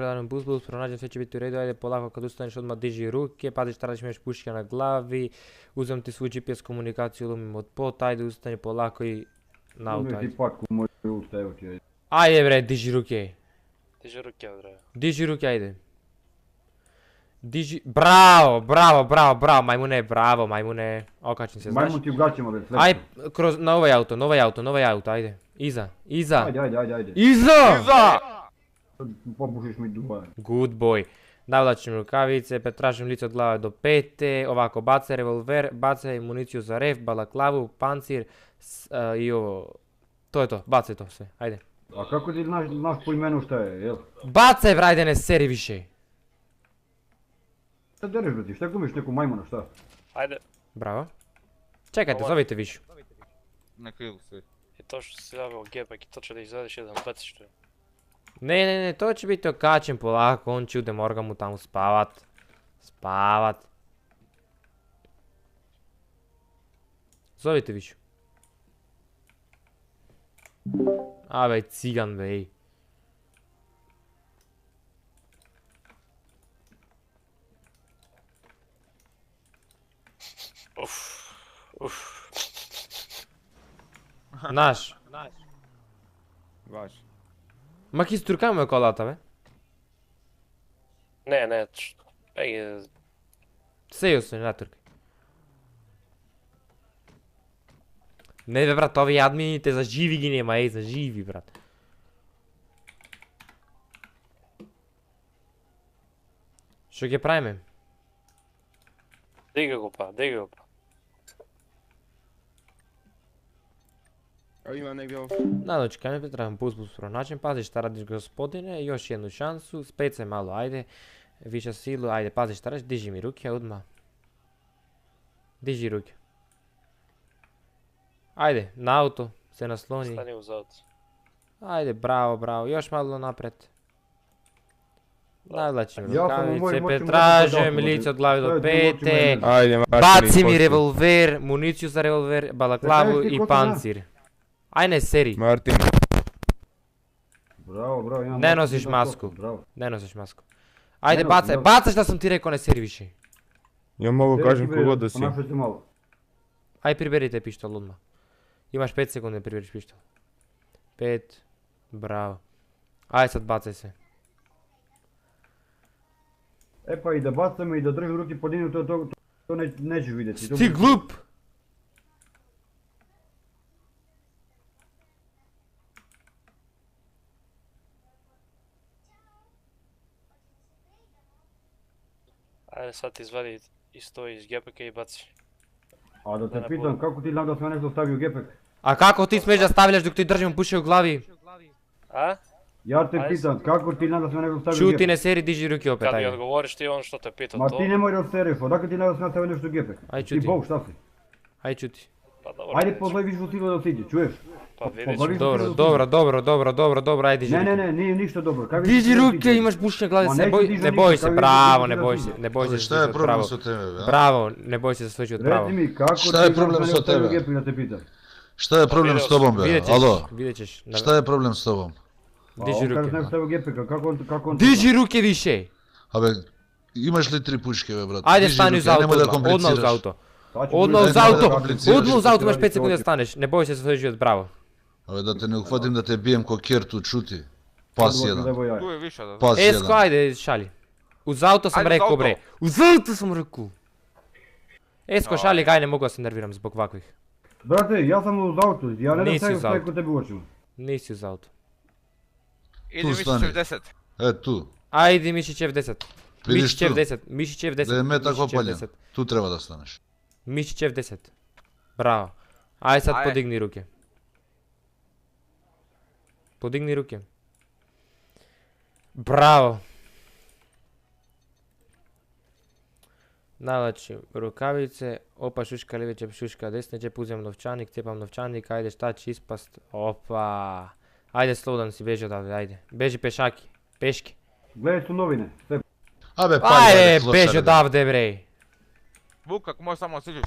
предарам бус, пронаđem, sve će biti u redu, ajde polako kad ustaneš odmah diži ruke, pazi šta radiš, imaš puške na glavi, uzem ti svoju GPS komunikaciju, lomim od pot, ajde ustani polako i na auto, ajde. Ajde bre, diži ruke. Diži ruke, bre. Diži ruke, ajde. Diži, bravo, majmune, okačim se, znaš. Majmun ti u gaćima, bre, Aj, kroz, na ovaj auto, ajde. Iza. Ajde. Iza! Popušiš mi duva. Good boy. Navlačim rukavice, pretražim lice od glave do pete, ovako bacaj revolver, bacaj municiju za ref, balaklavu, pancir i ovo. To je to, bacaj to sve, ajde. A kako ti znaš po imenu šta je, jel? Bacaj bre, ajde ne seri više. Šta dereš bre ti, šta glumiš neku majmuna, šta? Ajde. Bravo. Čekajte, zovite višu. Neka idu svi. I to što si javio Gepak i to će da izvedeš jedan baciš to. Ne, to će biti okačen polako, on će morga mu tamo spavat. Zovite višu. A bej, cigan bej. Naš. Vaš. Ma ki sturkajmo je kolata, be? Ne, Sejo se, ne turkaj. Ne be, brat, ovi adminite za živi gi nema, ej, za živi, brat. Što ge pravime? Diga go pa. Evo imam negdje ovo. Nadočekaj me, trebam bus pronađem, pazi šta radiš gospodine, još jednu šansu, specaj malo, ajde. Viša silu, ajde, pazi šta radiš, diži mi ruke odmah. Diži ruke. Ajde, na auto se nasloni. Stani uz auto. Ajde, bravo, još malo napred. Navlačim rukavice, pretražujem lice od glave do pete. Baci mi revolver, municiju za revolver, balaklavu i pancir. Aj ne seri. Martin. Bravo, ne nosiš masku. Ajde bacaj šta sam ti rekao, ne seri više. Ja mogu kažem kogod da si. Aj priberite pištol odmah. Imaš 5 sekunde da priberiš pištol. 5, bravo. Aj sad bacaj se. E pa i da bacamo i da držim ruke podinu, to neću vidjeti. Ti glup! Ajde sad ti izvadi isto iz Gepeka i baci. A da te pitam, kako ti znam da sam nešto stavio u Gepek? A kako ti smiješ da stavljaš dok ti držim puše u glavi? A? Ja te pitam, kako ti znam da sam nešto stavio u Gepek? Čuti, ne seri, diži ruke opet, Kad mi ajde. odgovoriš ti on što te pita to. Ma ti nemoj da seriš, odakle ti znam da sam stavio nešto u Gepek? Aj čuti. Ti bog, šta si? Aj čuti. Pa dobro. Ajde pozvaj višu silu da siđe, čuješ? Pa vidjet ću. Dobro, aj diži ruke. Ne, nije ništa dobro. Diži ruke, imaš puške glavi, ne boj se, bravo, ne boj se. Šta je problem sa tebe? Bravo, ne boj se zaslučiti od pravo. Reci mi, kako ti Šta je problem sa tebe? Da te pitam? Šta je problem s tobom, be? Alo? Vidjet ćeš. Šta je problem s tobom? Diži ruke. On kaže nešto stavio u Gepeka, kako on... Diži ruke više! Abe, imaš li 3 puške, be, brate? Ajde stani uz auto, odmah uz auto. Odmah uz auto, imaš 5 sekundi da staneš, ne boj se zaslučiti od pravo. Abe, da te ne uhvatim da te bijem ko kertu, čuti. Pas jedan. Tu je više da. Pas Esko, jedan. ajde, šali. Uz auto sam rekao, bre. Uz auto sam rekao. Esko, šali, kaj ne mogu da se nerviram zbog ovakvih. Brate, ja sam uz auto, ja ne da Nisi uz stavim auto. kod tebi u očima. Nisi uz auto. Idi Tu Mišićev stani. 10. E, tu. Ajde, Mišićev 10. Vidiš tu? Mišićev 10. Da je metak Mišićev opaljen. 10. Tu treba da staneš. Mišićev 10. Bravo. Ajde sad Ajde. podigni ruke. Podigni ruke. Bravo. Navlačim rukavice, opa šuška lijevi džep, šuška desni džep, uzem novčanik, cijepam novčanik, ajde šta će ispast, opa. Ajde slobodan si, beži odavde, ajde. Beži pešaki, peške. Gledaj su novine. Abe, Ajde, beži odavde bre. Vuk, ako možeš samo siđeš